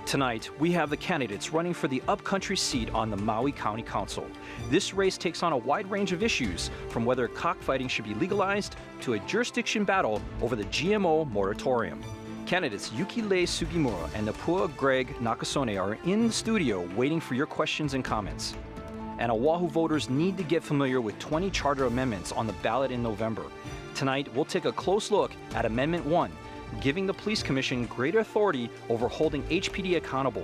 Tonight, we have the candidates running for the Upcountry seat on the Maui County Council. This race takes on a wide range of issues, from whether cockfighting should be legalized to a jurisdiction battle over the GMO moratorium. Candidates Yuki Lei Sugimura and Napua Greig-Nakasone are in the studio waiting for your questions and comments. And Oahu voters need to get familiar with 20 charter amendments on the ballot in November. Tonight, we'll take a close look at Amendment 1, giving the Police Commission greater authority over holding HPD accountable.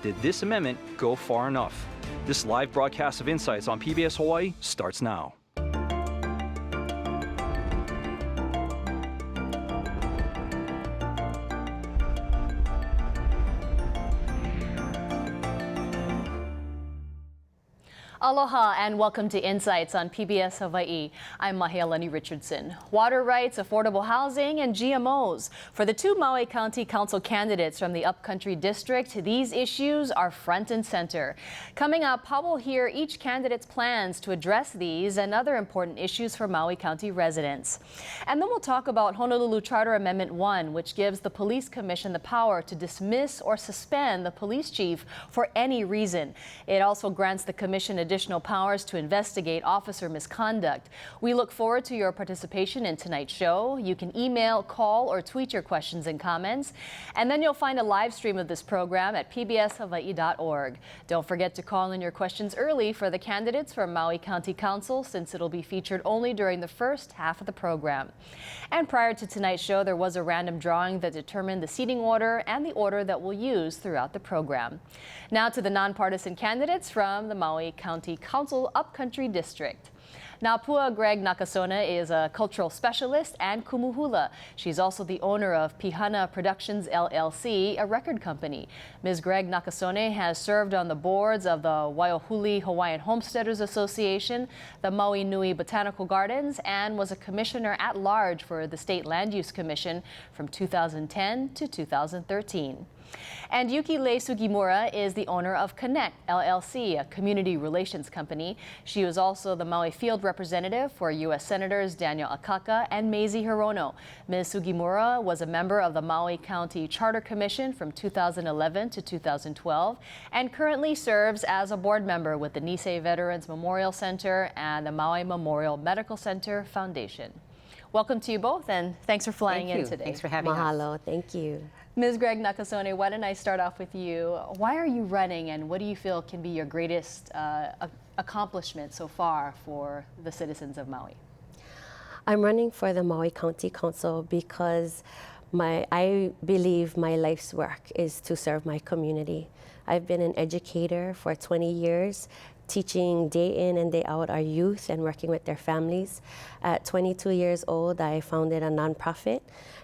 Did this amendment go far enough? This live broadcast of Insights on PBS Hawaii starts now. Aloha and welcome to Insights on PBS Hawaii. I'm Mahealani Richardson. Water rights, affordable housing, and GMOs. For the two Maui County Council candidates from the Upcountry District, these issues are front and center. Coming up, we'll hear each candidate's plans to address these and other important issues for Maui County residents. And then we'll talk about Honolulu Charter Amendment 1, which gives the Police Commission the power to dismiss or suspend the police chief for any reason. It also grants the commission additional powers to investigate officer misconduct. We look forward to your participation in tonight's show. You can email, call, or tweet your questions and comments. And then you'll find a live stream of this program at pbshawaii.org. Don't forget to call in your questions early for the candidates for Maui County Council, since it'll be featured only during the first half of the program. And prior to tonight's show, there was a random drawing that determined the seating order and the order that we'll use throughout the program. Now to the nonpartisan candidates from the Maui County Council Upcountry District. Napua Greig-Nakasone is a cultural specialist and kumu hula. She's also the owner of Pihana Productions LLC, a record company. Ms. Greig-Nakasone has served on the boards of the Waiahuli Hawaiian Homesteaders Association, the Maui Nui Botanical Gardens, and was a commissioner at large for the State Land Use Commission from 2010 to 2013. And Yuki Lei Sugimura is the owner of Connect LLC, a community relations company. She was also the Maui field representative for U.S. Senators Daniel Akaka and Mazie Hirono. Ms. Sugimura was a member of the Maui County Charter Commission from 2011 to 2012 and currently serves as a board member with the Nisei Veterans Memorial Center and the Maui Memorial Medical Center Foundation. Welcome to you both, and thanks for flying in today. Thanks for having us. Mahalo, thank you. Ms. Greig-Nakasone, why don't I start off with you? Why are you running, and what do you feel can be your greatest accomplishment so far for the citizens of Maui? I'm running for the Maui County Council because I believe my life's work is to serve my community. I've been an educator for 20 years, teaching day in and day out our youth and working with their families. At 22 years old, I founded a nonprofit,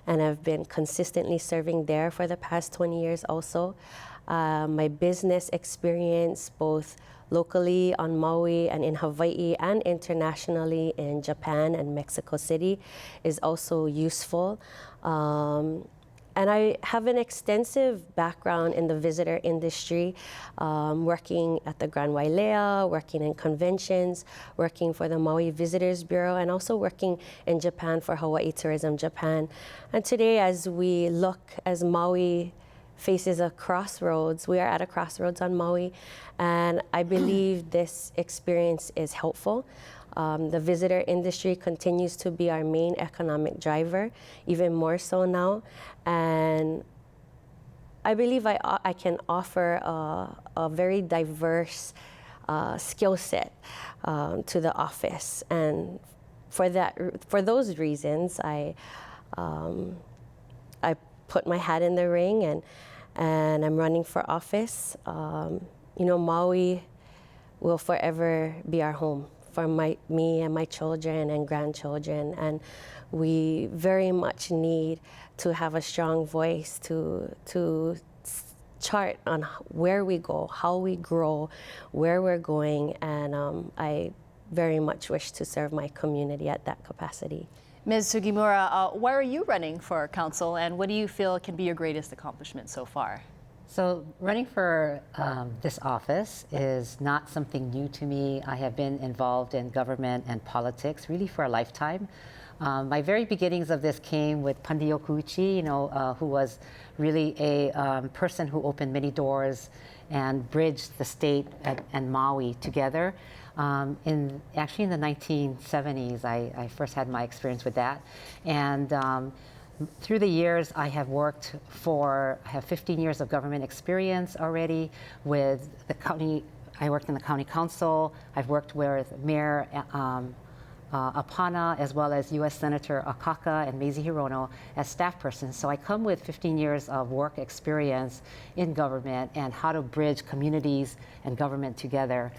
and I've been consistently serving there for the past 20 years also. My business experience, both locally on Maui and in Hawaii and internationally in Japan and Mexico City, is also useful. And I have an extensive background in the visitor industry, working at the Grand Wailea, working in conventions, working for the Maui Visitors Bureau, and also working in Japan for Hawaii Tourism Japan. And today, as Maui faces a crossroads, we are at a crossroads on Maui, and I believe this experience is helpful. The visitor industry continues to be our main economic driver, even more so now. And I believe I can offer a very diverse skill set to the office. And for those reasons, I put my hat in the ring, and I'm running for office. Maui will forever be our home for me and my children and grandchildren, and we very much need to have a strong voice to chart on where we go, how we grow, where we're going, and I very much wish to serve my community at that capacity. Ms. Sugimura, why are you running for council, and what do you feel can be your greatest accomplishment so far? So running for this office is not something new to me. I have been involved in government and politics really for a lifetime. My very beginnings of this came with Pandi Okuuchi, who was really a person who opened many doors and bridged the state and Maui together. Actually in the 1970s, I first had my experience with that. And through the years, I have 15 years of government experience already with the county. I worked in the county council. I've worked with Mayor Apana, as well as U.S. Senator Akaka and Mazie Hirono as staff persons. So I come with 15 years of work experience in government and how to bridge communities and government together.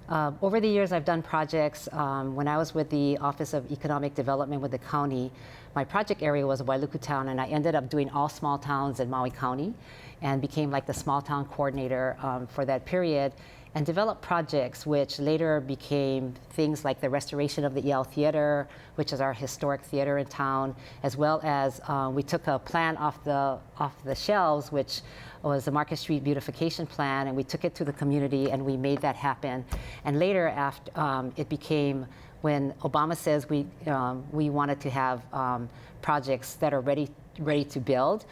Over the years, I've done projects. When I was with the Office of Economic Development with the county, my project area was Wailuku Town, and I ended up doing all small towns in Maui County and became like the small town coordinator for that period, and developed projects which later became things like the restoration of the EL Theater, which is our historic theater in town, as well as we took a plan off the shelves, which was the Market Street beautification plan, and we took it to the community and we made that happen. And later, after it became, when Obama says we wanted to have projects that are ready to build.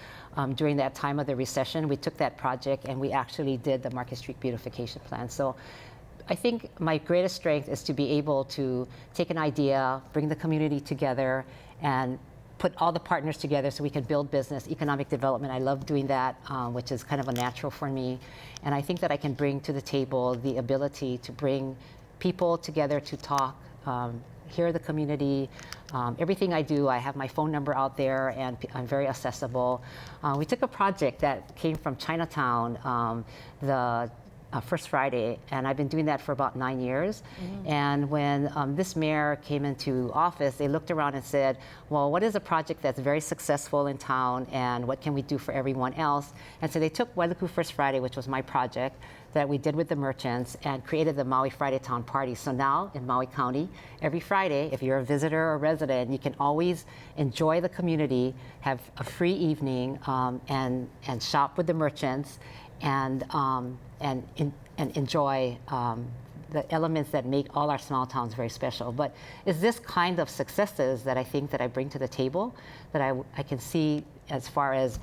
During that time of the recession, we took that project and we actually did the Market Street beautification plan. So I think my greatest strength is to be able to take an idea, bring the community together, and put all the partners together so we can build business, economic development. I love doing that, which is kind of a natural for me. And I think that I can bring to the table the ability to bring people together to talk, hear the community. Everything I do, I have my phone number out there and I'm very accessible. We took a project that came from Chinatown, the First Friday, and I've been doing that for about 9 years. Mm-hmm. And when this mayor came into office, they looked around and said, well, what is a project that's very successful in town and what can we do for everyone else? And so they took Wailuku First Friday, which was my project, that we did with the merchants and created the Maui Friday Town Party. So now in Maui County, every Friday, if you're a visitor or resident, you can always enjoy the community, have a free evening, and shop with the merchants and enjoy the elements that make all our small towns very special. But it's this kind of successes that I think that I bring to the table that I can see as far as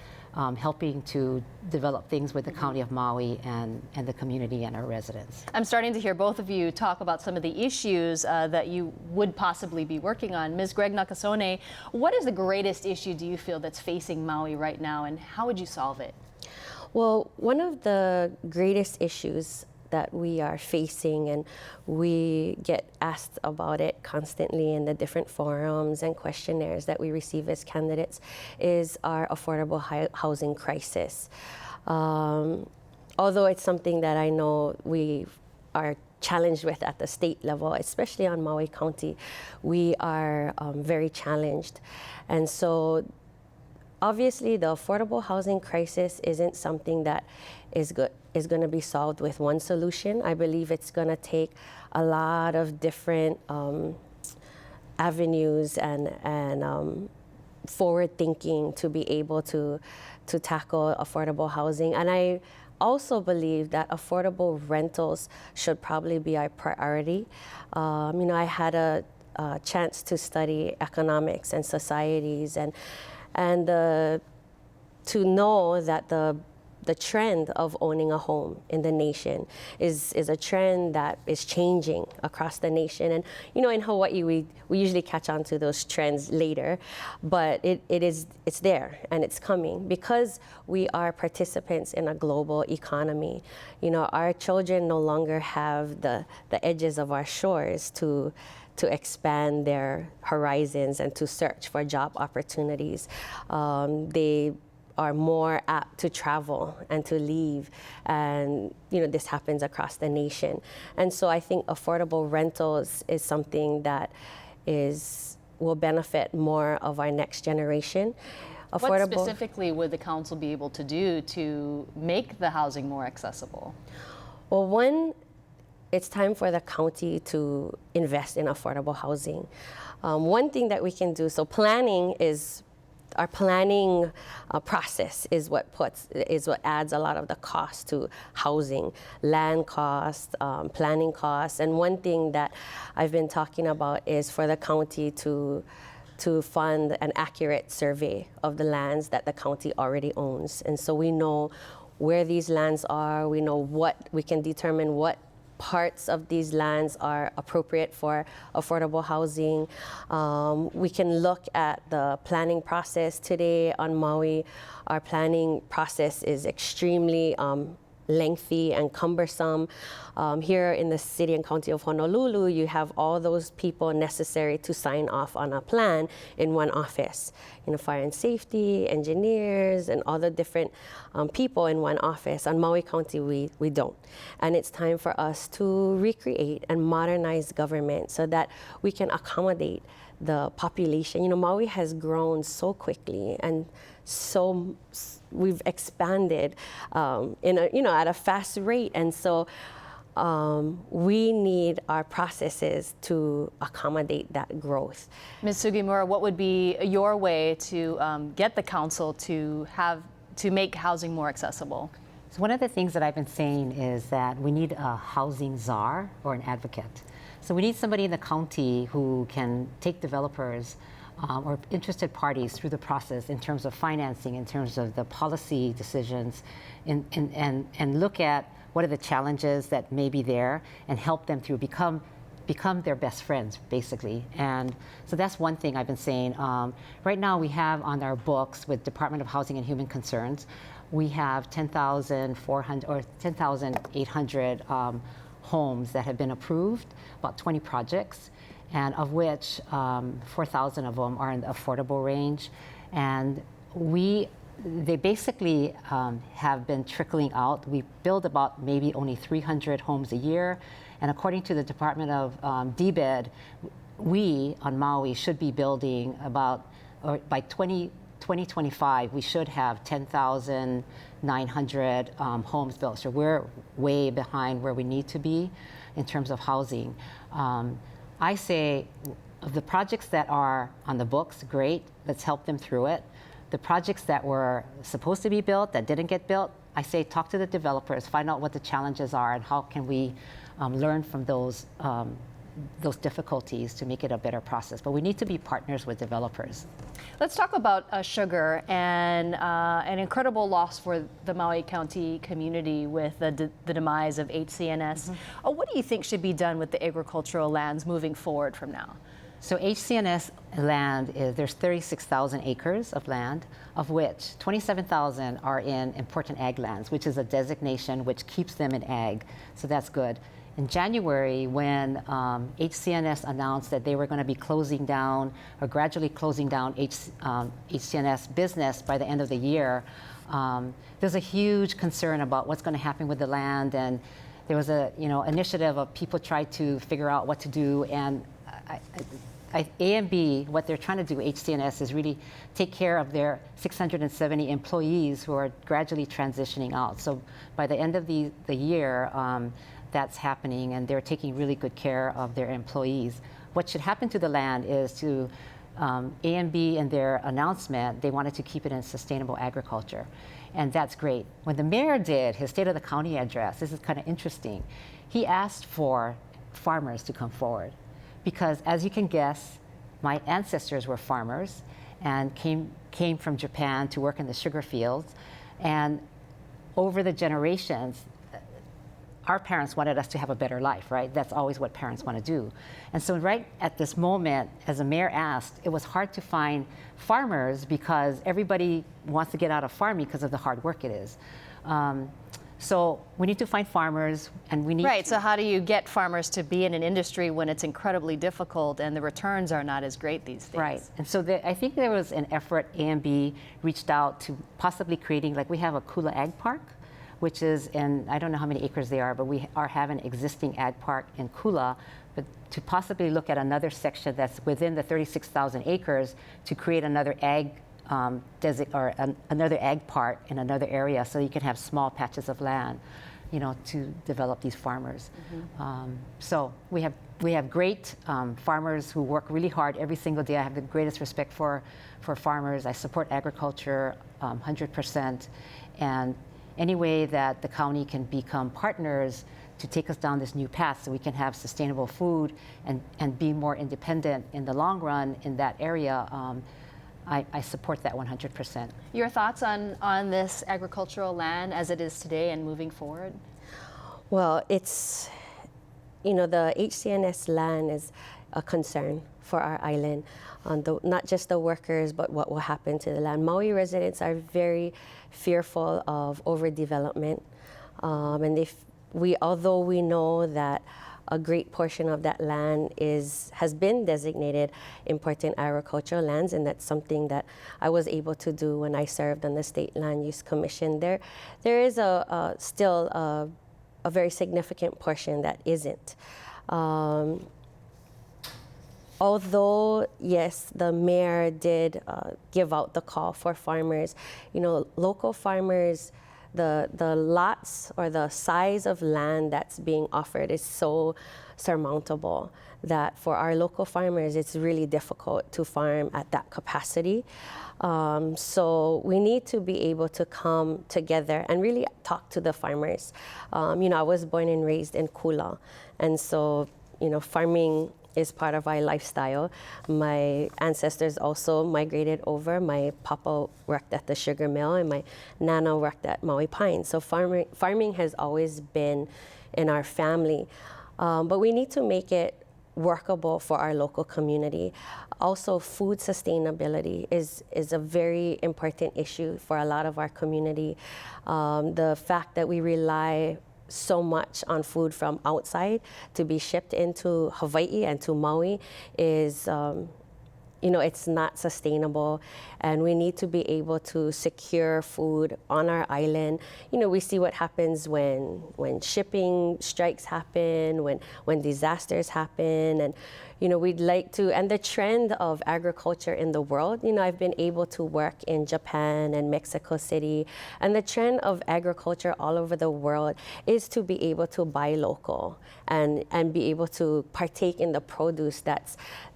helping to develop things with the County of Maui and the community and our residents. I'm starting to hear both of you talk about some of the issues that you would possibly be working on. Ms. Greig-Nakasone, what is the greatest issue do you feel that's facing Maui right now, and how would you solve it? Well, one of the greatest issues that we are facing, and we get asked about it constantly in the different forums and questionnaires that we receive as candidates, is our affordable housing crisis. Although it's something that I know we are challenged with at the state level, especially on Maui County, we are very challenged. And so obviously, the affordable housing crisis isn't something that is going to be solved with one solution. I believe it's going to take a lot of different avenues and forward thinking to be able to tackle affordable housing. And I also believe that affordable rentals should probably be our priority. I had a chance to study economics and societies, and to know that the trend of owning a home in the nation is a trend that is changing across the nation. And in Hawaii, we usually catch on to those trends later, but it's there and it's coming because we are participants in a global economy. Our children no longer have the edges of our shores to expand their horizons and to search for job opportunities. They are more apt to travel and to leave, and this happens across the nation. And so I think affordable rentals is something that will benefit more of our next generation. What specifically would the council be able to do to make the housing more accessible? Well, one, it's time for the county to invest in affordable housing. One thing that we can do, so our planning process is what adds a lot of the cost to housing, land costs, planning costs. And one thing that I've been talking about is for the county to to fund an accurate survey of the lands that the county already owns. And so we know where these lands are, we know we can determine what parts of these lands are appropriate for affordable housing. We can look at the planning process today on Maui. Our planning process is extremely lengthy and cumbersome. Here in the city and county of Honolulu, you have all those people necessary to sign off on a plan in one office. Fire and safety, engineers, and all the different people in one office. On Maui County, we don't. And it's time for us to recreate and modernize government so that we can accommodate the population. Maui has grown so quickly, and so we've expanded at a fast rate, and so we need our processes to accommodate that growth. Ms. Sugimura, what would be your way to get the council to make housing more accessible? So one of the things that I've been saying is that we need a housing czar or an advocate. So we need somebody in the county who can take developers or interested parties through the process in terms of financing, in terms of the policy decisions, and look at what are the challenges that may be there and help them through, become their best friends, basically. And so that's one thing I've been saying. Right now we have on our books with Department of Housing and Human Concerns, we have 10,400 or 10,800 homes that have been approved, about 20 projects, and of which 4,000 of them are in the affordable range. And they basically have been trickling out. We build about maybe only 300 homes a year. And according to the Department of DBED, we on Maui should be building about, or by 2025, we should have 10,900 homes built. So we're way behind where we need to be in terms of housing. I say of the projects that are on the books, great, let's help them through it. The projects that were supposed to be built that didn't get built, I say talk to the developers, find out what the challenges are and how can we learn from those difficulties to make it a better process. But we need to be partners with developers. Let's talk about sugar and an incredible loss for the Maui County community with the demise of HCNS. Mm-hmm. What do you think should be done with the agricultural lands moving forward from now? So HCNS land there's 36,000 acres of land, of which 27,000 are in important ag lands, which is a designation which keeps them in ag. So that's good. In January, when HCNS announced that they were going to be closing down or gradually closing down HCNS business by the end of the year, there's a huge concern about what's going to happen with the land, and there was a initiative of people trying to figure out what to do. And A&B, what they're trying to do, HCNS, is really take care of their 670 employees who are gradually transitioning out. So by the end of the year, that's happening, and they're taking really good care of their employees. What should happen to the land is to A&B in their announcement, they wanted to keep it in sustainable agriculture, and that's great. When the mayor did his State of the County address, this is kind of interesting, he asked for farmers to come forward because, as you can guess, my ancestors were farmers and came from Japan to work in the sugar fields, and over the generations, our parents wanted us to have a better life, right? That's always what parents want to do. And so right at this moment, as the mayor asked, it was hard to find farmers because everybody wants to get out of farming because of the hard work it is. So we need to find farmers, and we need Right, so how do you get farmers to be in an industry when it's incredibly difficult and the returns are not as great these days? Right, and so I think there was an effort, A&B reached out to possibly creating, like we have a Kula Ag Park, which is in, I don't know how many acres they are, but we have an existing ag park in Kula, but to possibly look at another section that's within the 36,000 acres to create another ag another ag park in another area, so you can have small patches of land, to develop these farmers. Mm-hmm. So we have great farmers who work really hard every single day. I have the greatest respect for farmers. I support agriculture 100%, and any way that the county can become partners to take us down this new path so we can have sustainable food and be more independent in the long run in that area, I support that 100%. Your thoughts on this agricultural land as it is today and moving forward? Well, it's, the HCNS land is a concern for our island, not just the workers, but what will happen to the land. Maui residents are very fearful of overdevelopment, and although we know that a great portion of that land has been designated important agricultural lands, and that's something that I was able to do when I served on the State Land Use Commission. There is still a very significant portion that isn't. Although, yes, the mayor did give out the call for farmers, local farmers, the lots or the size of land that's being offered is so surmountable that for our local farmers, it's really difficult to farm at that capacity. So we need to be able to come together and really talk to the farmers. I was born and raised in Kula, and so, farming is part of our lifestyle. My ancestors also migrated over. My papa worked at the sugar mill and my nana worked at Maui Pine. So farming has always been in our family. But we need to make it workable for our local community. Also, food sustainability is a very important issue for a lot of our community. The fact that we rely so much on food from outside to be shipped into Hawaii and to Maui is, it's not sustainable, and we need to be able to secure food on our island. We see what happens when shipping strikes happen, when disasters happen, and we'd like to, and the trend of agriculture in the world, I've been able to work in Japan and Mexico City, and the trend of agriculture all over the world is to be able to buy local and be able to partake in the produce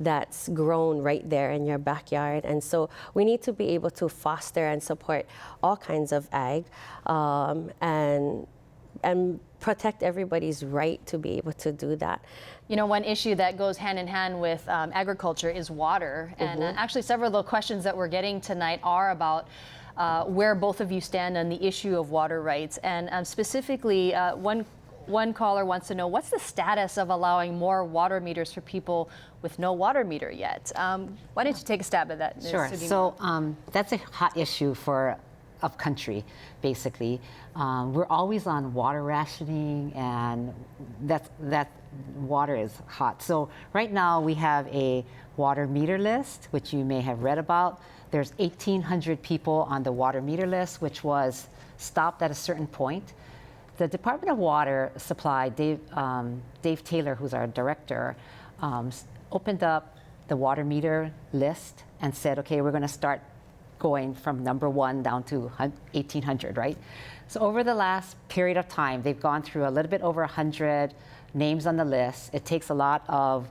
that's grown right there in your backyard. And so we need to be able to foster and support all kinds of ag, and protect everybody's right to be able to do that. One issue that goes hand in hand with agriculture is water. And actually several of the questions that we're getting tonight are about where both of you stand on the issue of water rights. And specifically, one caller wants to know, what's the status of allowing more water meters for people with no water meter yet? Why don't you take a stab at that, Ms. Sure. Sugimura? So that's a hot issue for Upcountry, basically. We're always on water rationing, and that water is hot. So right now we have a water meter list, which you may have read about. There's 1,800 people on the water meter list, which was stopped at a certain point. The Department of Water Supply, Dave Taylor, who's our director, opened up the water meter list and said, okay, we're going to start going from number 1 down to 1,800, right? So over the last period of time, they've gone through a little bit over 100 names on the list. It takes a lot of,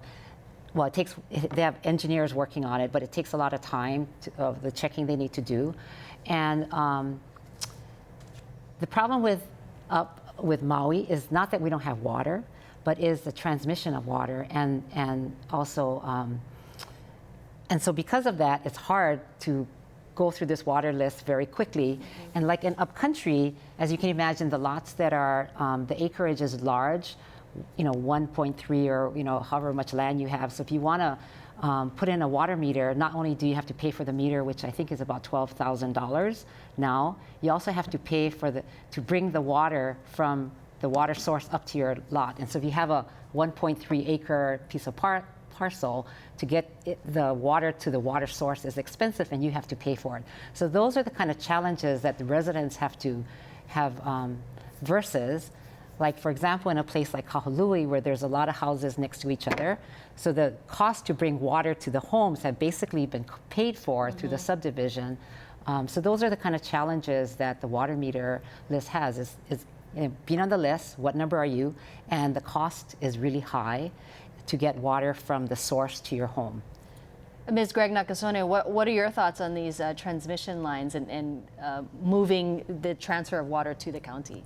they have engineers working on it, but it takes a lot of time of the checking they need to do. And the problem with Maui is not that we don't have water, but is the transmission of water, and also, and so because of that, it's hard to go through this water list very quickly. And like in Upcountry, as you can imagine, the lots that are, the acreage is large, 1.3 or, however much land you have. So if you want to put in a water meter, not only do you have to pay for the meter, which I think is about $12,000 now, you also have to pay to bring the water from the water source up to your lot. And so if you have a 1.3 acre piece of parcel, to get the water to the water source is expensive, and you have to pay for it. So those are the kind of challenges that the residents have to have versus, like, for example, in a place like Kahului, where there's a lot of houses next to each other, so the cost to bring water to the homes have basically been paid for through the subdivision. So those are the kind of challenges that the water meter list has, is being on the list, what number are you, and the cost is really high to get water from the source to your home. Ms. Greig-Nakasone, what are your thoughts on these transmission lines and moving the transfer of water to the county?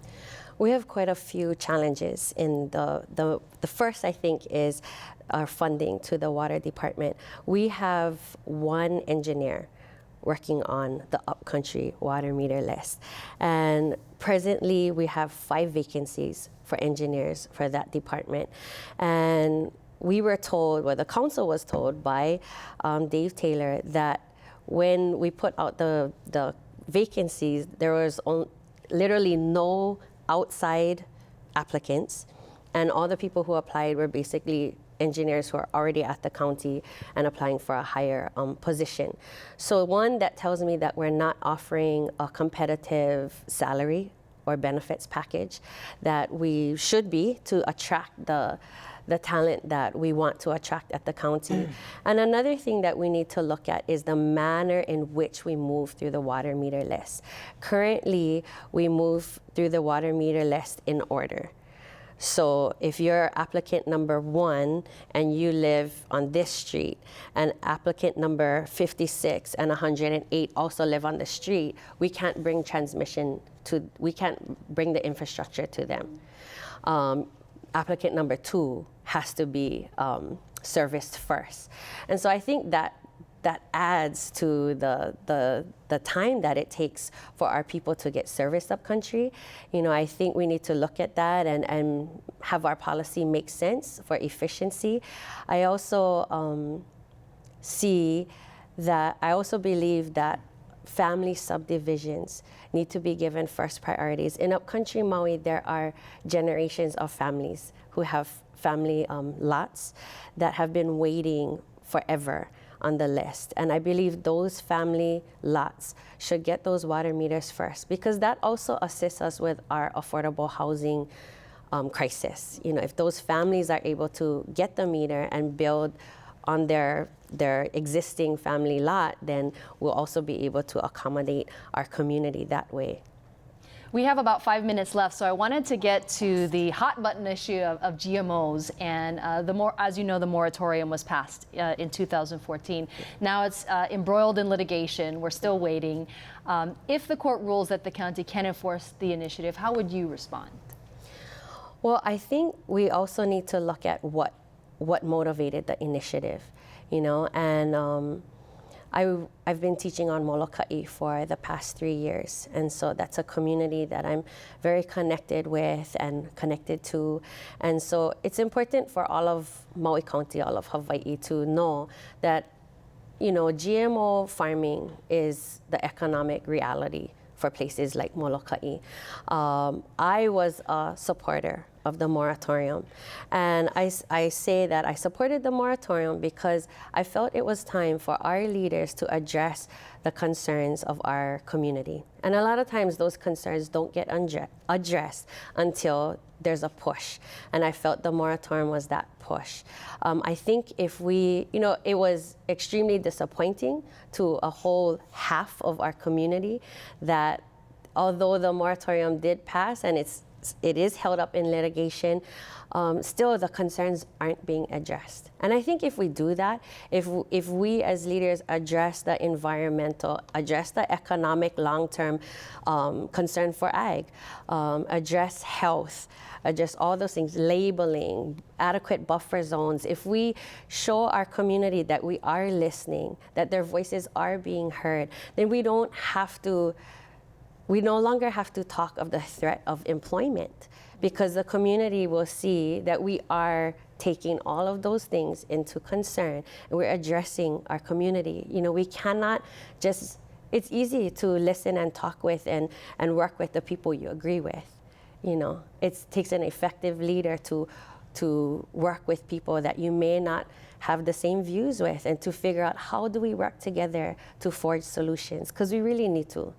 We have quite a few challenges. In the first, I think, is our funding to the water department. We have one engineer working on the upcountry water meter list. And presently, we have 5 vacancies for engineers for that department. And we were told, well, the council was told by Dave Taylor that when we put out the vacancies, there was literally no outside applicants, and all the people who applied were basically engineers who are already at the county and applying for a higher position. So one, that tells me that we're not offering a competitive salary or benefits package that we should be to attract the talent that we want to attract at the county. And another thing that we need to look at is the manner in which we move through the water meter list. Currently, we move through the water meter list in order. So if you're applicant number 1 and you live on this street, and applicant number 56 and 108 also live on the street, we can't bring we can't bring the infrastructure to them. Applicant number 2 has to be serviced first. And so I think that adds to the time that it takes for our people to get serviced upcountry. You know, I think we need to look at that and have our policy make sense for efficiency. I also believe that family subdivisions need to be given first priorities. In Upcountry Maui, there are generations of families who have family lots that have been waiting forever on the list. And I believe those family lots should get those water meters first, because that also assists us with our affordable housing crisis. You know, if those families are able to get the meter and build on their existing family lot, then we'll also be able to accommodate our community that way. We have about 5 minutes left, so I wanted to get to the hot button issue of GMOs. And as you know, the moratorium was passed in 2014. Now it's embroiled in litigation. We're still waiting. If the court rules that the county can enforce the initiative, how would you respond? Well, I think we also need to look at what motivated the initiative, you know, and I've been teaching on Moloka'i for the past 3 years, and so that's a community that I'm very connected with and connected to. And so it's important for all of Maui County, all of Hawaii, to know that, you know, GMO farming is the economic reality for places like Moloka'i. I was a supporter of the moratorium. And I say that I supported the moratorium because I felt it was time for our leaders to address the concerns of our community. And a lot of times those concerns don't get addressed until there's a push. And I felt the moratorium was that push. I think if we, you know, it was extremely disappointing to a whole half of our community that although the moratorium did pass and it is held up in litigation, still the concerns aren't being addressed. And I think if we do that, if we as leaders address the environmental, address the economic long-term concern for ag, address health, address all those things, labeling, adequate buffer zones, if we show our community that we are listening, that their voices are being heard, then we no longer have to talk of the threat of employment, because the community will see that we are taking all of those things into concern and we're addressing our community. You know, we cannot just, it's easy to listen and talk with and work with the people you agree with. You know, it takes an effective leader to work with people that you may not have the same views with, and to figure out how do we work together to forge solutions, because we really need to.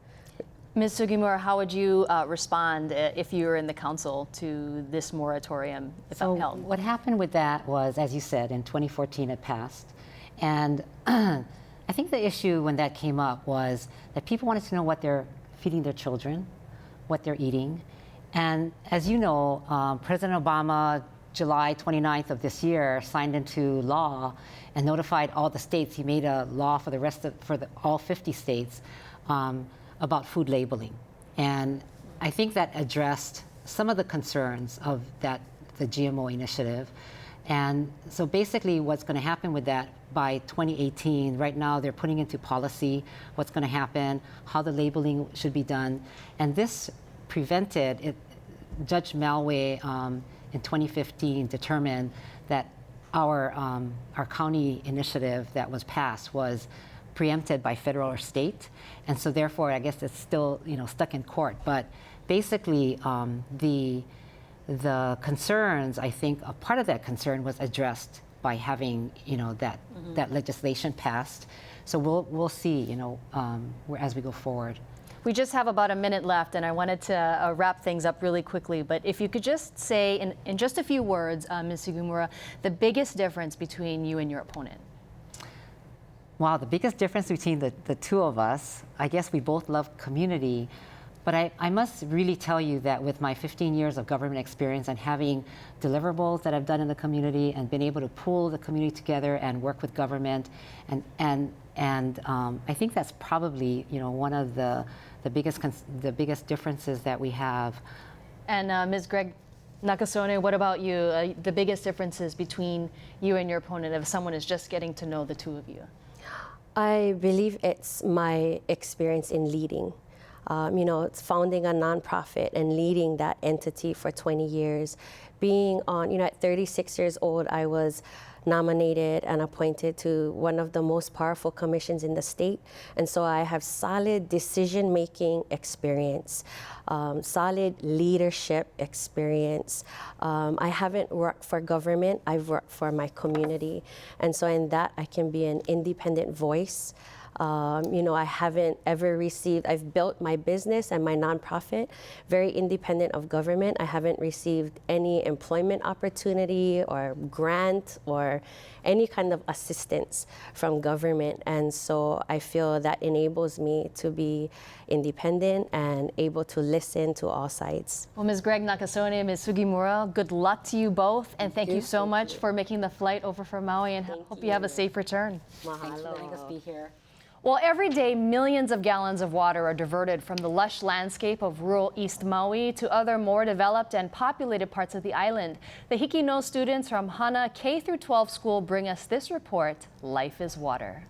Ms. Sugimura, how would you respond if you were in the council to this moratorium if upheld? What happened with that was, as you said, in 2014 it passed. And I think the issue when that came up was that people wanted to know what they're feeding their children, what they're eating. And as you know, President Obama July 29th of this year, signed into law and notified all the states. He made a law for all 50 states about food labeling. And I think that addressed some of the concerns of the GMO initiative. And so basically what's going to happen with that by 2018, right now they're putting into policy what's going to happen, how the labeling should be done. And this prevented it. Judge Malway in 2015 determined that our county initiative that was passed was preempted by federal or state, and so therefore I guess it's still stuck in court. But basically the concerns, I think a part of that concern was addressed by having that legislation passed. So we'll see as we go forward. We just have about a minute left, and I wanted to wrap things up really quickly. But if you could just say, in just a few words, Ms. Sugimura, the biggest difference between you and your opponent. Wow, the biggest difference between the two of us, I guess we both love community. But I must really tell you that with my 15 years of government experience and having deliverables that I've done in the community and been able to pull the community together and work with government, and I think that's probably one of the biggest differences that we have. And Ms. Greig-Nakasone, what about you? The biggest differences between you and your opponent if someone is just getting to know the two of you? I believe it's my experience in leading. It's founding a nonprofit and leading that entity for 20 years. Being on, at 36 years old, I was nominated and appointed to one of the most powerful commissions in the state. And so I have solid decision-making experience, solid leadership experience. I haven't worked for government, I've worked for my community. And so in that, I can be an independent voice. I haven't ever received, I've built my business and my nonprofit very independent of government. I haven't received any employment opportunity or grant or any kind of assistance from government. And so I feel that enables me to be independent and able to listen to all sides. Well, Ms. Greig-Nakasone and Ms. Sugimura, good luck to you both. And thank you so much for making the flight over from Maui, and hope you have a safe return. Mahalo. Thanks for letting us be here. Well, every day, millions of gallons of water are diverted from the lush landscape of rural East Maui to other more developed and populated parts of the island. The Hiki-No students from Hana K-12 school bring us this report, Life is Water.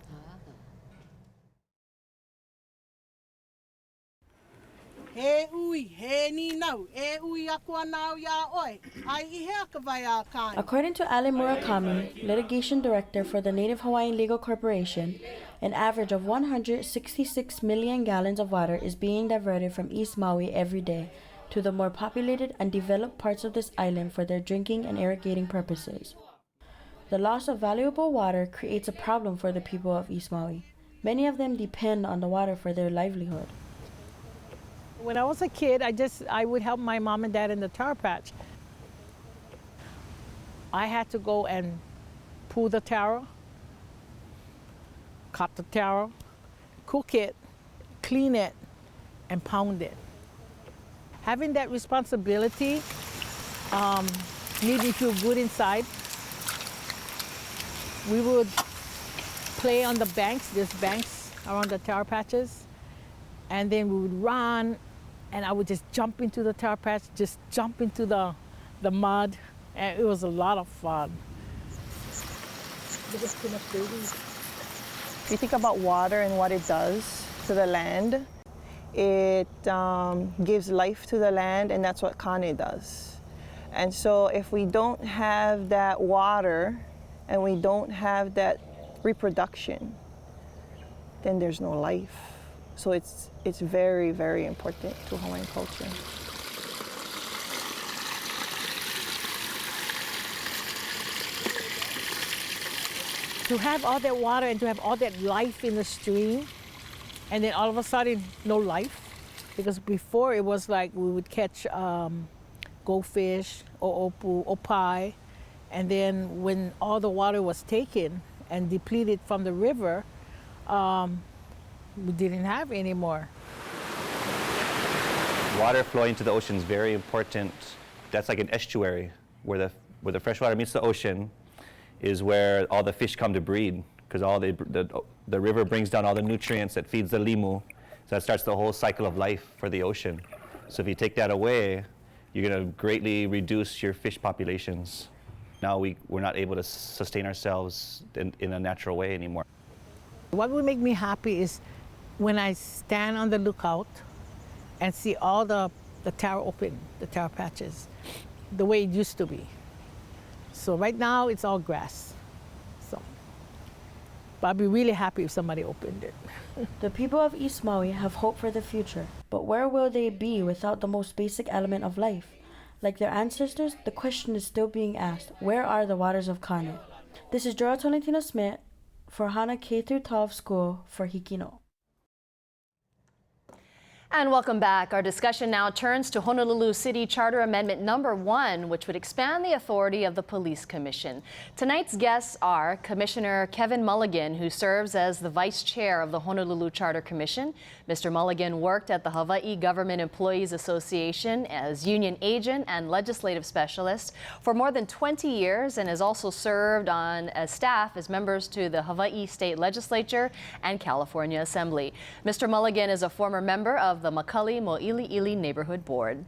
He ui, he ni nau, e ui akua nau ya oi, ai I hea ka vai a kai. According to Ali Murakami, litigation director for the Native Hawaiian Legal Corporation, an average of 166 million gallons of water is being diverted from East Maui every day to the more populated and developed parts of this island for their drinking and irrigating purposes. The loss of valuable water creates a problem for the people of East Maui. Many of them depend on the water for their livelihood. When I was a kid, I would help my mom and dad in the tar patch. I had to go and pull the taro, cut the taro, cook it, clean it, and pound it. Having that responsibility made me feel good inside. We would play on the banks, there's banks around the tar patches, and then we would run, and I would just jump into the tar patch, just jump into the mud, and it was a lot of fun. If you think about water and what it does to the land, it gives life to the land, and that's what Kane does. And so if we don't have that water and we don't have that reproduction, then there's no life. So it's very, very important to Hawaiian culture. To have all that water and to have all that life in the stream, and then all of a sudden, no life. Because before it was like we would catch goldfish or opu, opai, and then when all the water was taken and depleted from the river, we didn't have any more. Water flowing to the ocean is very important. That's like an estuary where the where the freshwater meets the ocean is where all the fish come to breed, because all the river brings down all the nutrients that feeds the limu. So that starts the whole cycle of life for the ocean. So if you take that away, you're going to greatly reduce your fish populations. Now we're not able to sustain ourselves in a natural way anymore. What would make me happy is when I stand on the lookout and see all the taro open, the taro patches, the way it used to be. So right now it's all grass. So, but I'd be really happy if somebody opened it. The people of East Maui have hope for the future, but where will they be without the most basic element of life? Like their ancestors, the question is still being asked, where are the waters of Kane? This is Jorah Tolentino Smith for Hana K-12 School for Hikino. And welcome back. Our discussion now turns to Honolulu City Charter Amendment Number 1, which would expand the authority of the Police Commission. Tonight's guests are Commissioner Kevin Mulligan, who serves as the Vice Chair of the Honolulu Charter Commission. Mr. Mulligan worked at the Hawaii Government Employees Association as union agent and legislative specialist for more than 20 years and has also served on as staff as members to the Hawaii State Legislature and California Assembly. Mr. Mulligan is a former member of the Makali Mo'ili'ili Neighborhood Board.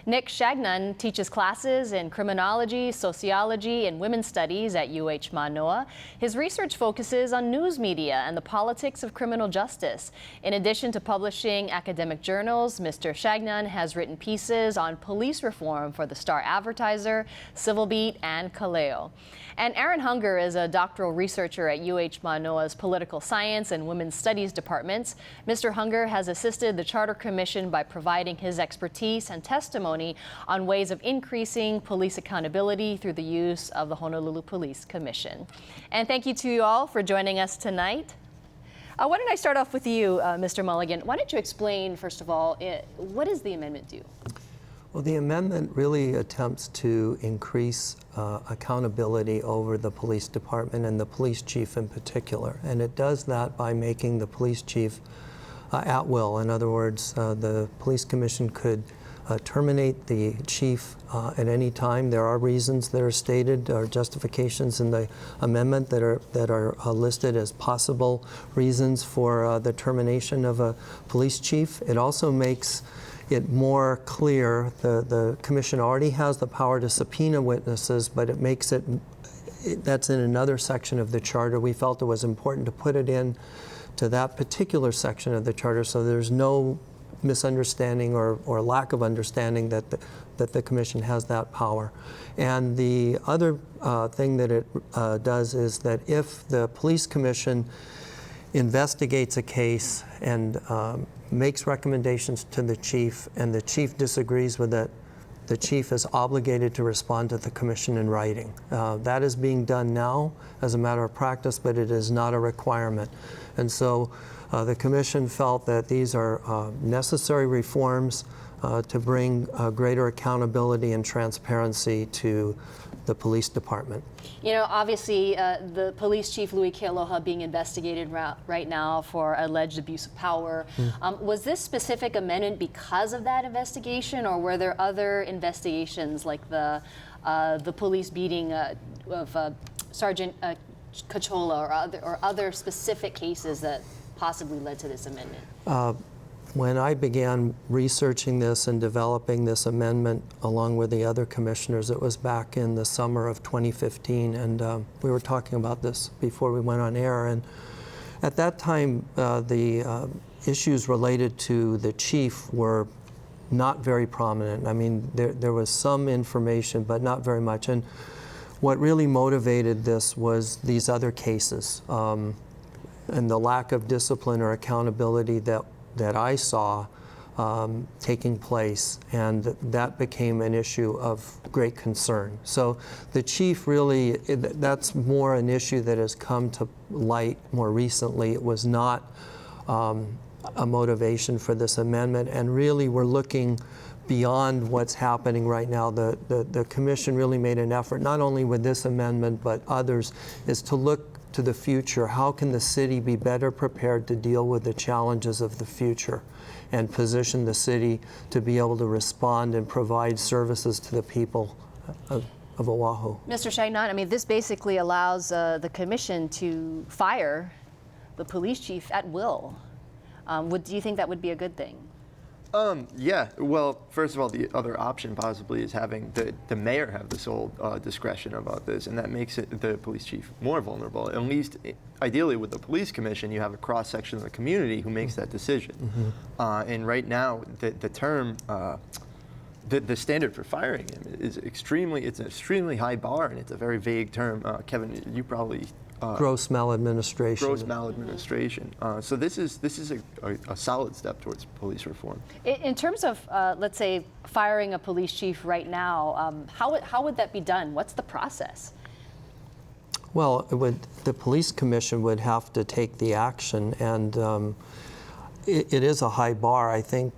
Nick Shagnon teaches classes in criminology, sociology, and women's studies at UH Manoa. His research focuses on news media and the politics of criminal justice. In addition to publishing academic journals, Mr. Shagnon has written pieces on police reform for the Star Advertiser, Civil Beat, and Kaleo. And Aaron Hunger is a doctoral researcher at UH Manoa's Political Science and Women's Studies departments. Mr. Hunger has assisted the Charter Commission by providing his expertise and testimony on ways of increasing police accountability through the use of the Honolulu Police Commission. And thank you to you all for joining us tonight. Why don't I start off with you, Mr. Mulligan? Why don't you explain, first of all, what does the amendment do? Well, the amendment really attempts to increase accountability over the police department and the police chief in particular. And it does that by making the police chief at will. In other words, the police commission could terminate the chief at any time. There are reasons that are stated or justifications in the amendment that are listed as possible reasons for the termination of a police chief. It also makes it more clear. The commission already has the power to subpoena witnesses, but it makes it, that's in another section of the charter. We felt it was important to put it in to that particular section of the charter so there's no misunderstanding or lack of understanding that the commission has that power. And the other thing that it does is that if the police commission investigates a case and makes recommendations to the chief and the chief disagrees with it, the chief is obligated to respond to the commission in writing. That is being done now as a matter of practice, but it is not a requirement. And so the commission felt that these are necessary reforms to bring greater accountability and transparency to the police department. You know, obviously, the police chief, Louis Kealoha, being investigated right now for alleged abuse of power. Was this specific amendment because of that investigation, or were there other investigations like the police beating of Sergeant Cachola or other specific cases that possibly led to this amendment? When I began researching this and developing this amendment along with the other commissioners, it was back in the summer of 2015, and we were talking about this before we went on air. And at that time, the issues related to the chief were not very prominent. I mean, there was some information, but not very much. And what really motivated this was these other cases and the lack of discipline or accountability that I saw taking place, and that became an issue of great concern. So the chief really, that's more an issue that has come to light more recently. It was not a motivation for this amendment, and really we're looking beyond what's happening right now. The commission really made an effort, not only with this amendment but others, is to look to the future. How can the city be better prepared to deal with the challenges of the future and position the city to be able to respond and provide services to the people of Oahu. Mr. Shainan, I mean, this basically allows the commission to fire the police chief at will. Do you think that would be a good thing? Yeah, well, first of all, the other option possibly is having the mayor have the sole discretion about this, and that makes it the police chief more vulnerable. At least, ideally, with the police commission, you have a cross-section of the community who makes that decision. And right now, the term, the standard for firing him is it's an extremely high bar, and it's a very vague term. Kevin, you probably Gross maladministration. Gross maladministration. So this is a solid step towards police reform. In terms of, let's say, firing a police chief right now, how would that be done? What's the process? Well, the police commission would have to take the action, and it is a high bar. I think,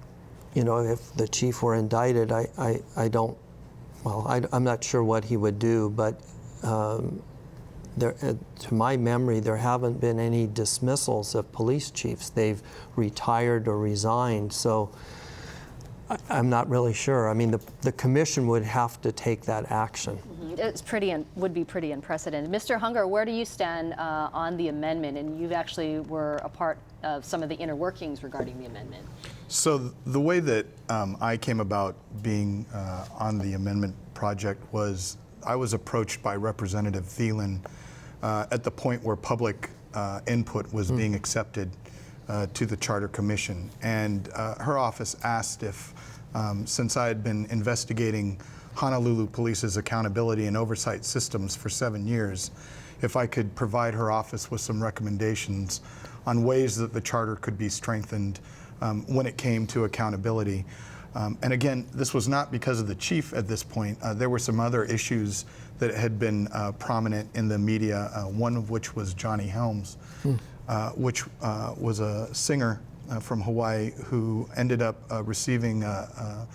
if the chief were indicted, I'm not sure what he would do, but to my memory, there haven't been any dismissals of police chiefs. They've retired or resigned, so I'm not really sure. I mean, the commission would have to take that action. It's would be pretty unprecedented. Mr. Hunger, where do you stand on the amendment? And you actually were a part of some of the inner workings regarding the amendment. So the way that I came about being on the amendment project was I was approached by Representative Thielen at the point where public input was being accepted to the Charter Commission. And her office asked if, since I had been investigating Honolulu Police's accountability and oversight systems for 7 years, if I could provide her office with some recommendations on ways that the Charter could be strengthened when it came to accountability. And again, this was not because of the chief at this point. There were some other issues that had been prominent in the media, one of which was Johnny Helms, which was a singer from Hawaii who ended up receiving a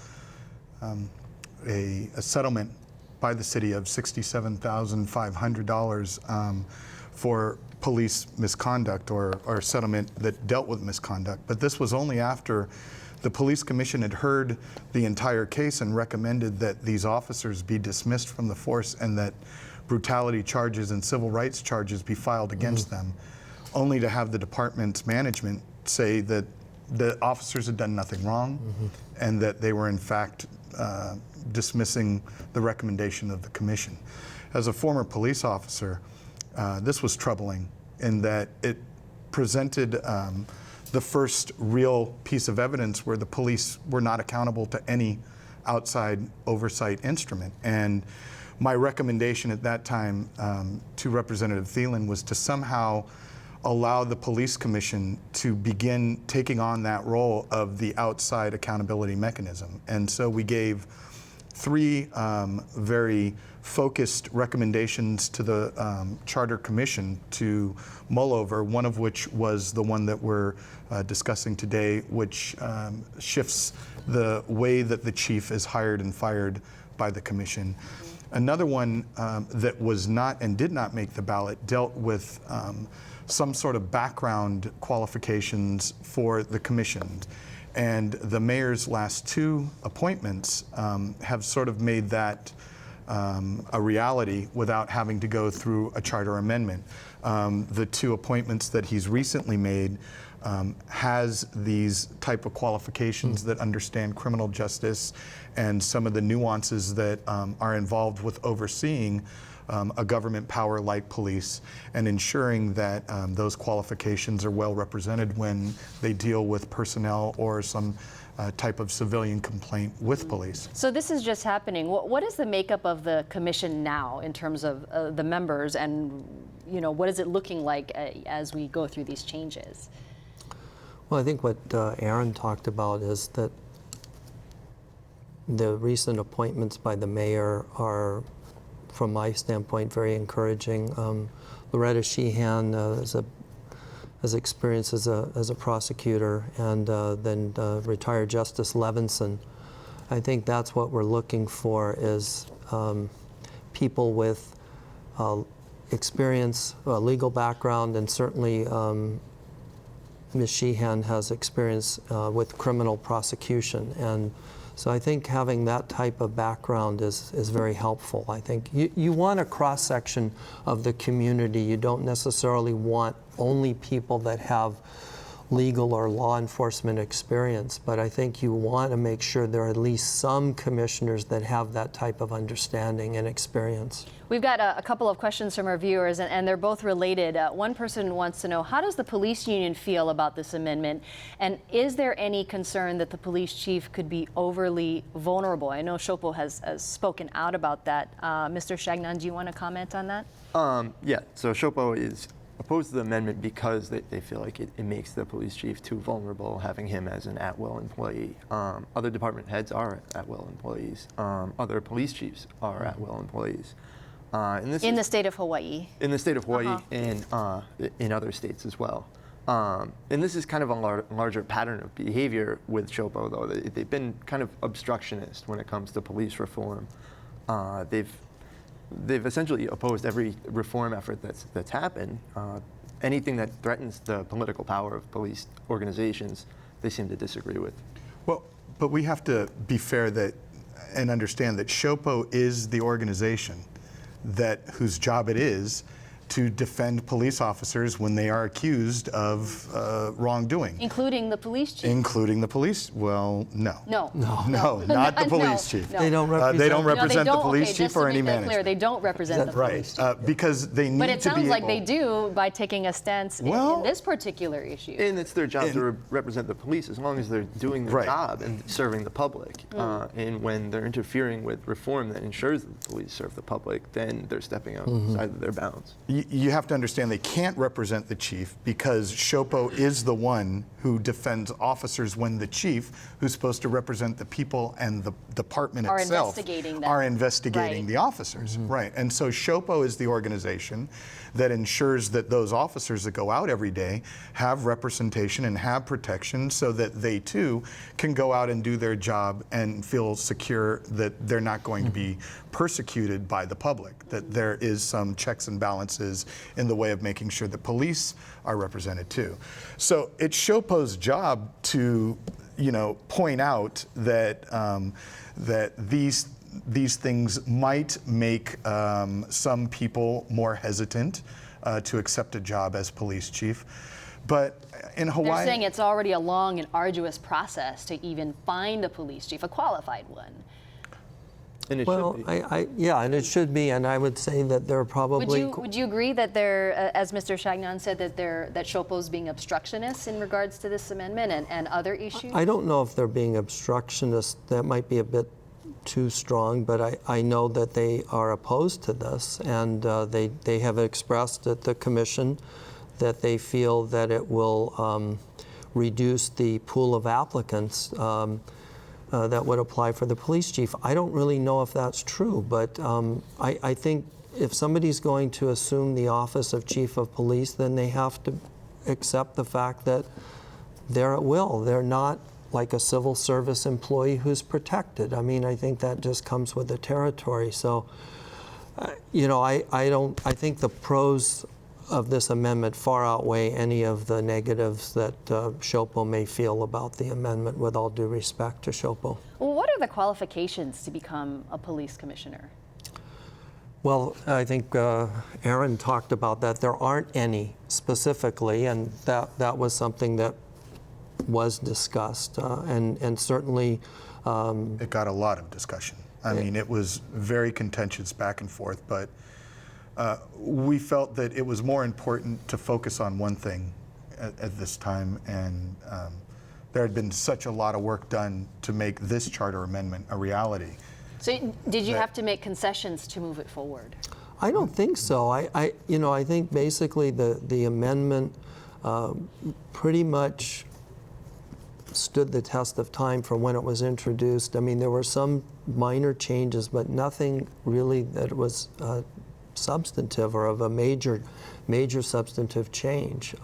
settlement by the city of $67,500 for police misconduct or settlement that dealt with misconduct. But this was only after the police commission had heard the entire case and recommended that these officers be dismissed from the force and that brutality charges and civil rights charges be filed against them, only to have the department's management say that the officers had done nothing wrong and that they were in fact dismissing the recommendation of the commission. As a former police officer, this was troubling in that it presented the first real piece of evidence where the police were not accountable to any outside oversight instrument. And my recommendation at that time to Representative Thielen was to somehow allow the police commission to begin taking on that role of the outside accountability mechanism. And so we gave 3 very focused recommendations to the Charter Commission to mull over, one of which was the one that we're discussing today, which shifts the way that the chief is hired and fired by the commission. Another one that was not and did not make the ballot dealt with some sort of background qualifications for the commission. And the mayor's last 2 appointments have sort of made that a reality without having to go through a charter amendment. The 2 appointments that he's recently made has these type of qualifications that understand criminal justice and some of the nuances that are involved with overseeing a government power like police and ensuring that those qualifications are well represented when they deal with personnel or some type of civilian complaint with police. So this is just happening. What is the makeup of the commission now in terms of the members, and what is it looking like as we go through these changes? Well, I think what Aaron talked about is that the recent appointments by the mayor are, from my standpoint, very encouraging. Loretta Sheehan has experience as a prosecutor, and then retired Justice Levinson. I think that's what we're looking for is people with experience, legal background, and certainly Ms. Sheehan has experience with criminal prosecution, and So I think having that type of background is very helpful. I think you want a cross-section of the community. You don't necessarily want only people that have legal or law enforcement experience, but I think you want to make sure there are at least some commissioners that have that type of understanding and experience. We've got a couple of questions from our viewers, and they're both related. One person wants to know, how does the police union feel about this amendment? And is there any concern that the police chief could be overly vulnerable? I know Shopo has spoken out about that. Mr. Shagnon, do you want to comment on that? Yeah, so Shopo is opposed to the amendment because they feel like it makes the police chief too vulnerable, having him as an at-will employee. Other department heads are at-will employees. Other police chiefs are at-will employees. In the state of Hawaii. In the state of Hawaii and in other states as well. And this is kind of a larger pattern of behavior with Shopo, though. They've been kind of obstructionist when it comes to police reform. They've essentially opposed every reform effort that's happened. Anything that threatens the political power of police organizations, they seem to disagree with. Well, but we have to be fair and understand that Shopo is the organization whose job it is to defend police officers when they are accused of wrongdoing. Including the police chief? Including the police? Well, no. No, not the police chief. They don't represent, the police chief or any manager. Clear, they don't represent the police chief. Because they need to be But it sounds like they do by taking a stance in this particular issue. And it's their job to represent the police as long as they're doing their job and serving the public. And when they're interfering with reform that ensures that the police serve the public, then they're stepping outside of their bounds. You have to understand they can't represent the chief because Shopo is the one who defends officers when the chief, who's supposed to represent the people and the department itself, are investigating the officers. Right. And so Shopo is the organization that ensures that those officers that go out every day have representation and have protection so that they too can go out and do their job and feel secure that they're not going to be persecuted by the public, that there is some checks and balances in the way of making sure that police are represented too. So it's Shopo's job to, point out that that these things might make some people more hesitant to accept a job as police chief. But in Hawaii, they're saying it's already a long and arduous process to even find a police chief, a qualified one. And it should be. Yeah, and it should be. And I would say that there are probably. Would you agree that they're, as Mr. Shagnon said, that Shopo's being obstructionist in regards to this amendment and other issues? I don't know if they're being obstructionist. That might be a bit too strong, but I know that they are opposed to this, and they have expressed at the commission that they feel that it will reduce the pool of applicants that would apply for the police chief. I don't really know if that's true, but I think if somebody's going to assume the office of chief of police, then they have to accept the fact that they're at will. They're not like a civil service employee who's protected. I mean, I think that just comes with the territory. So, I think the pros of this amendment far outweigh any of the negatives that Shopo may feel about the amendment, with all due respect to Shopo. Well, what are the qualifications to become a police commissioner? Well, I think Aaron talked about that. There aren't any specifically, and that was something that was discussed, and certainly it got a lot of discussion. I mean, it was very contentious back and forth, but we felt that it was more important to focus on one thing at this time, and there had been such a lot of work done to make this charter amendment a reality. So did you have to make concessions to move it forward? I don't think so. I think basically the amendment pretty much stood the test of time from when it was introduced. I mean, there were some minor changes, but nothing really that was substantive or of a major substantive change.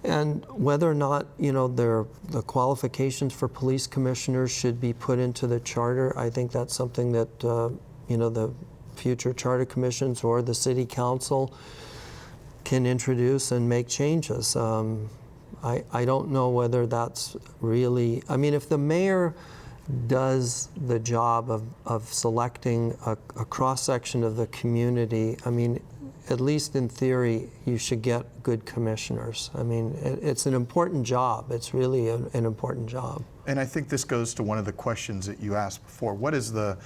And whether or not the qualifications for police commissioners should be put into the charter, I think that's something that the future charter commissions or the city council can introduce and make changes. I don't know whether that's really, I mean, if the mayor does the job of selecting a cross-section of the community, I mean, at least in theory, you should get good commissioners. I mean, it's an important job. It's really an important job. And I think this goes to one of the questions that you asked before. What is the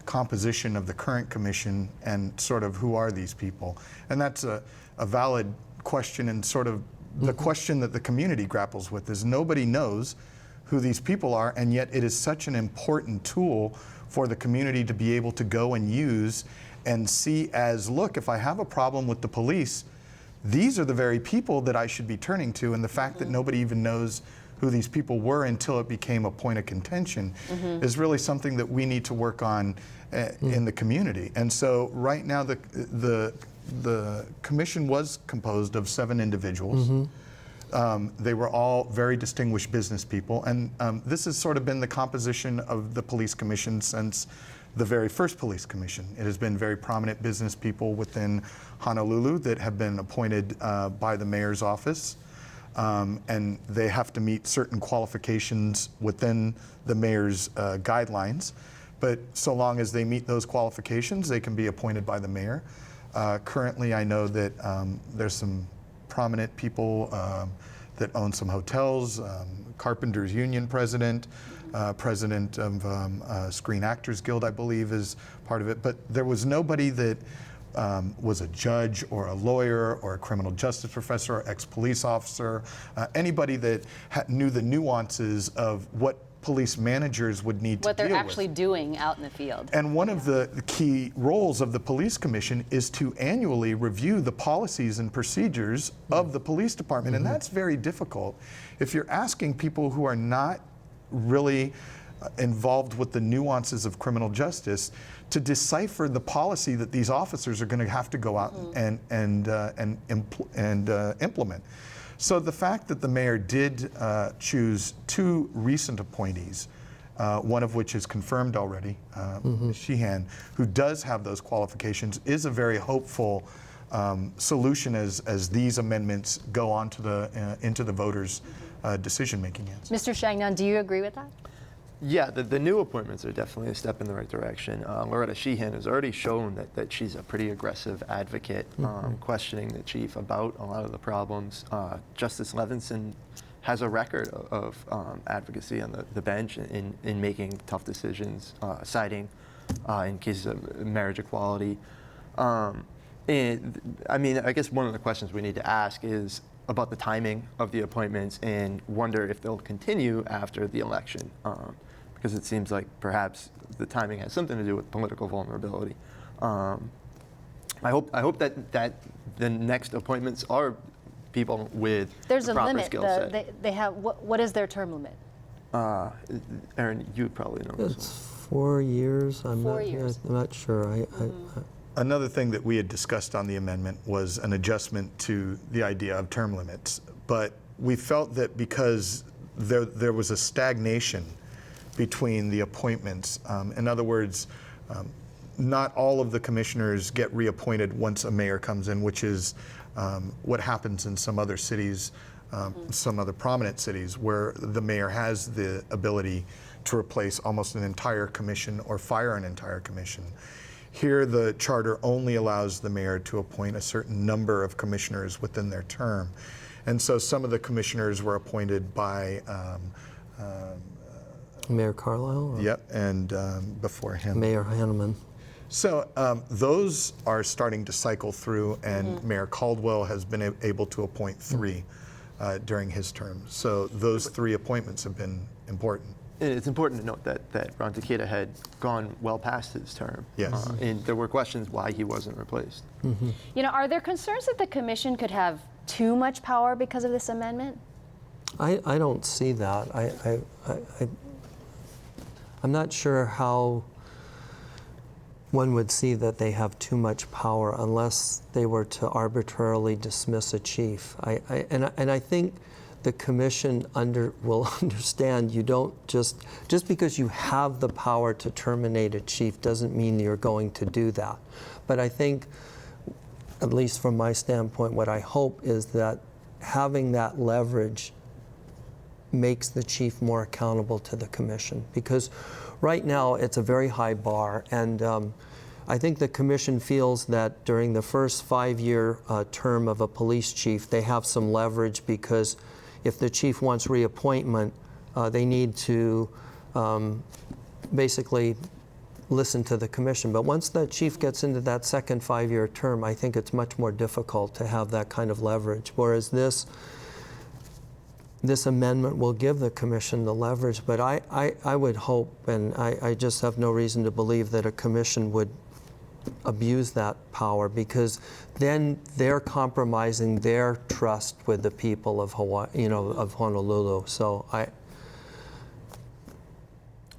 composition of the current commission, and sort of who are these people? And that's a valid question, and sort of the question that the community grapples with is nobody knows who these people are, and yet it is such an important tool for the community to be able to go and use and see as, look, if I have a problem with the police, these are the very people that I should be turning to. And the fact that nobody even knows who these people were until it became a point of contention is really something that we need to work on in the community. And so right now the commission was composed of 7 individuals. They were all very distinguished business people, and this has sort of been the composition of the police commission since the very first police commission. It has been very prominent business people within Honolulu that have been appointed by the mayor's office, and they have to meet certain qualifications within the mayor's guidelines. But so long as they meet those qualifications, they can be appointed by the mayor. Currently, I know that there's some prominent people that own some hotels, Carpenters Union president, president of Screen Actors Guild, I believe, is part of it. But there was nobody that was a judge or a lawyer or a criminal justice professor or ex-police officer, anybody that knew the nuances of what police managers would need to deal with. What they're actually doing out in the field. And one of the key roles of the police commission is to annually review the policies and procedures of the police department. And that's very difficult. If you're asking people who are not really involved with the nuances of criminal justice to decipher the policy that these officers are going to have to go out and implement. So the fact that the mayor did choose 2 recent appointees, one of which is confirmed already, Ms. Sheehan, who does have those qualifications, is a very hopeful solution as these amendments go on to into the voters' decision-making hands. Mr. Shangnan, do you agree with that? Yeah, the new appointments are definitely a step in the right direction. Loretta Sheehan has already shown that she's a pretty aggressive advocate, questioning the chief about a lot of the problems. Justice Levinson has a record of advocacy on the bench in making tough decisions, citing in cases of marriage equality. And I mean, I guess one of the questions we need to ask is about the timing of the appointments, and wonder if they'll continue after the election. Because it seems like perhaps the timing has something to do with political vulnerability. I hope that the next appointments are people with There's the a proper limit. skill set. They have what is their term limit? Aaron, you probably know this It's 4 years. I'm 4 years. I'm not sure. Another thing that we had discussed on the amendment was an adjustment to the idea of term limits. But we felt that because there was a stagnation between the appointments, in other words, not all of the commissioners get reappointed once a mayor comes in, which is what happens in some other cities, some other prominent cities, where the mayor has the ability to replace almost an entire commission or fire an entire commission. Here, the charter only allows the mayor to appoint a certain number of commissioners within their term. And so some of the commissioners were appointed by Mayor Carlisle? Or yep, and before him. Mayor Hanneman. So those are starting to cycle through, and Mayor Caldwell has been able to appoint 3 during his term. So those 3 appointments have been important. It's important to note that Ron Takeda had gone well past his term. Yes. And there were questions why he wasn't replaced. You know, are there concerns that the commission could have too much power because of this amendment? I don't see that. I'm not sure how one would see that they have too much power unless they were to arbitrarily dismiss a chief. And I think the commission will understand you don't just because you have the power to terminate a chief doesn't mean you're going to do that. But I think, at least from my standpoint, what I hope is that having that leverage makes the chief more accountable to the commission, because right now it's a very high bar, and I think the commission feels that during the first 5-year term of a police chief, they have some leverage, because if the chief wants reappointment, they need to basically listen to the commission. But once the chief gets into that second 5-year term, I think it's much more difficult to have that kind of leverage. Whereas this amendment will give the commission the leverage. But I would hope, and I just have no reason to believe that a commission would abuse that power, because then they're compromising their trust with the people of Hawaii, of Honolulu. So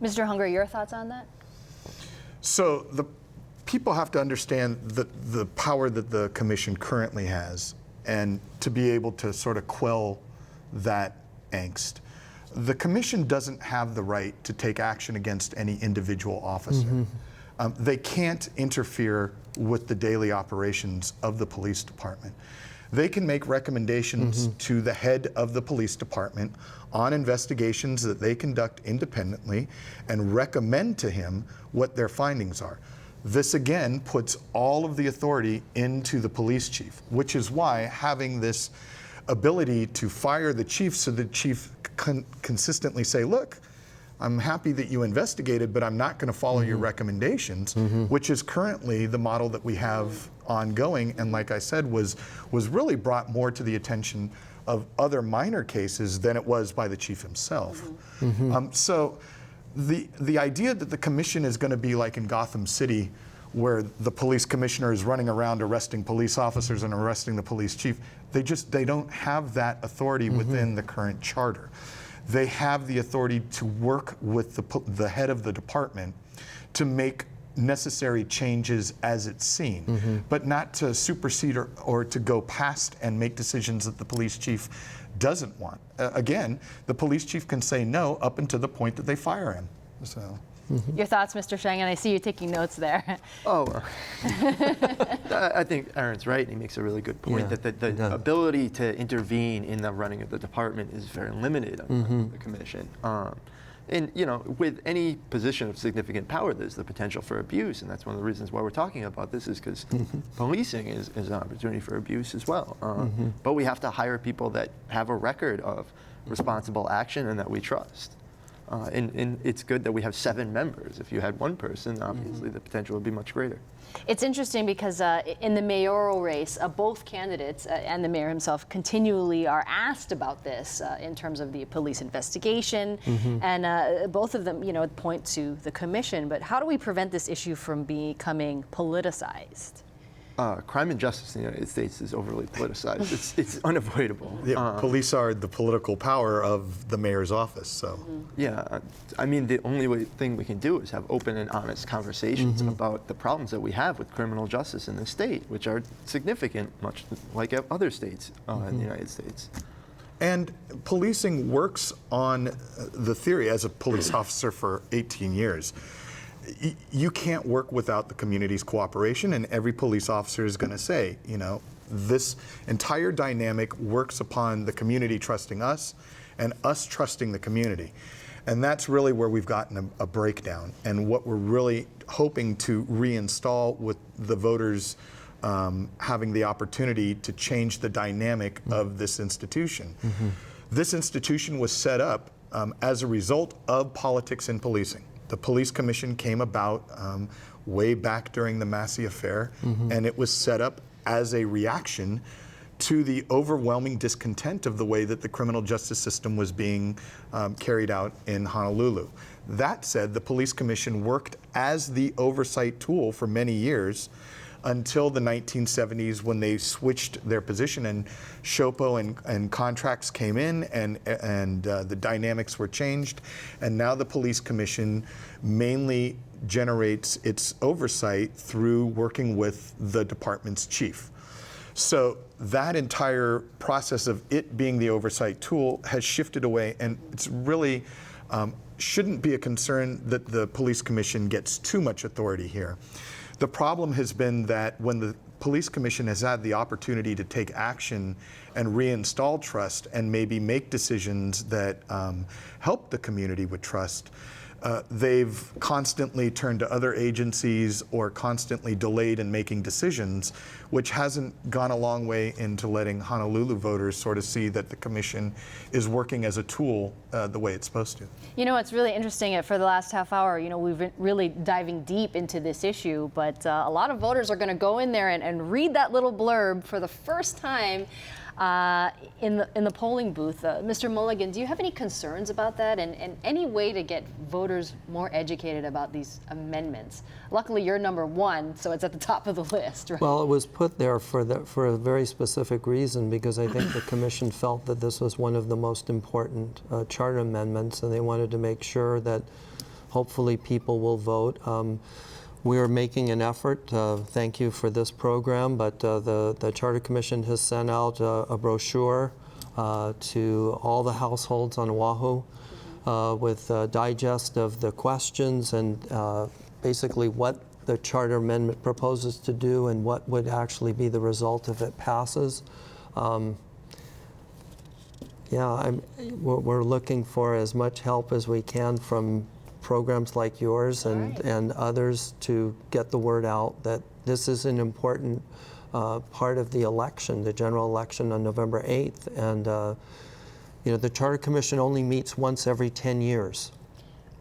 Mr. Hunger, your thoughts on that? So the people have to understand the power that the commission currently has, and to be able to sort of quell that angst. The commission doesn't have the right to take action against any individual officer. They can't interfere with the daily operations of the police department. They can make recommendations to the head of the police department on investigations that they conduct independently and recommend to him what their findings are. This again puts all of the authority into the police chief, which is why having this ability to fire the chief, so the chief can consistently say, look, I'm happy that you investigated, but I'm not going to follow your recommendations, which is currently the model that we have ongoing, and like I said, was really brought more to the attention of other minor cases than it was by the chief himself. So the idea that the commission is going to be like in Gotham City, where the police commissioner is running around arresting police officers and arresting the police chief, they don't have that authority within the current charter. They have the authority to work with the head of the department to make necessary changes as it's seen, but not to supersede or to go past and make decisions that the police chief doesn't want. Again, the police chief can say no up until the point that they fire him. So. Your thoughts, Mr. Sheng, and I see you taking notes there. I think Aaron's right. He makes a really good point that the ability to intervene in the running of the department is very limited on the commission. And with any position of significant power, there's the potential for abuse, and that's one of the reasons why we're talking about this, is because policing is an opportunity for abuse as well. But we have to hire people that have a record of responsible action and that we trust. And it's good that we have 7 members. If you had one person, obviously the potential would be much greater. It's interesting because in the mayoral race, both candidates and the mayor himself continually are asked about this in terms of the police investigation, and both of them, point to the commission. But how do we prevent this issue from becoming politicized? Crime and justice in the United States is overly politicized. It's unavoidable. Police are the political power of the mayor's office. So I mean, the only thing we can do is have open and honest conversations about the problems that we have with criminal justice in this state, which are significant, much like other states in the United States. And policing works on the theory, as a police officer for 18 years, you can't work without the community's cooperation, and every police officer is going to say, this entire dynamic works upon the community trusting us and us trusting the community. And that's really where we've gotten a breakdown, and what we're really hoping to reinstall with the voters having the opportunity to change the dynamic of this institution. This institution was set up as a result of politics in policing. The police commission came about way back during the Massey affair, and it was set up as a reaction to the overwhelming discontent of the way that the criminal justice system was being carried out in Honolulu. That said, the police commission worked as the oversight tool for many years until the 1970s, when they switched their position and SHOPO and contracts came in, and the dynamics were changed. And now the police commission mainly generates its oversight through working with the department's chief. So that entire process of it being the oversight tool has shifted away, and it's really shouldn't be a concern that the police commission gets too much authority here. The problem has been that when the Police Commission has had the opportunity to take action and reinstall trust and maybe make decisions that help the community with trust, they've constantly turned to other agencies or constantly delayed in making decisions, which hasn't gone a long way into letting Honolulu voters sort of see that the commission is working as a tool the way it's supposed to. You know, it's really interesting. For the last half hour, you know, we've been really diving deep into this issue, but a lot of voters are going to go in there and read that little blurb for the first time in the polling booth. Mr. Mulligan, do you have any concerns about that and any way to get voters more educated about these amendments? Luckily, you're number one, so it's at the top of the list, right? Well, it was put there for a very specific reason, because I think the commission felt that this was one of the most important charter amendments, and they wanted to make sure that hopefully people will vote. We are making an effort. Thank you for this program, but the Charter Commission has sent out a brochure to all the households on Oahu with a digest of the questions and basically what the Charter Amendment proposes to do and what would actually be the result if it passes. We're looking for as much help as we can from programs like yours and others to get the word out that this is an important part of the election, the general election on November 8th. And you know, the Charter Commission only meets once every 10 years.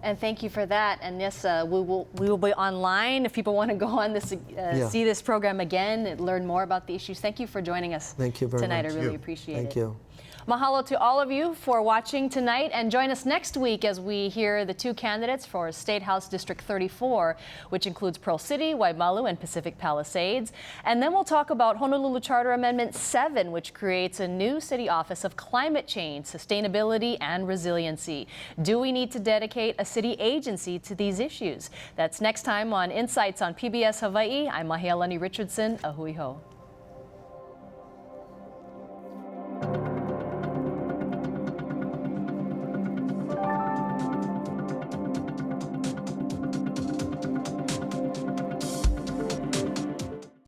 And thank you for that. And yes, we will be online if people want to go on this, see this program again and learn more about the issues. Thank you for joining us Thank you very tonight. much. I really appreciate it. Thank you. Mahalo to all of you for watching tonight, and join us next week as we hear the two candidates for State House District 34, which includes Pearl City, Waimalu, and Pacific Palisades. And then we'll talk about Honolulu Charter Amendment 7, which creates a new city office of climate change, sustainability, and resiliency. Do we need to dedicate a city agency to these issues? That's next time on Insights on PBS Hawaii. I'm Mahealani Richardson. Ahui ho.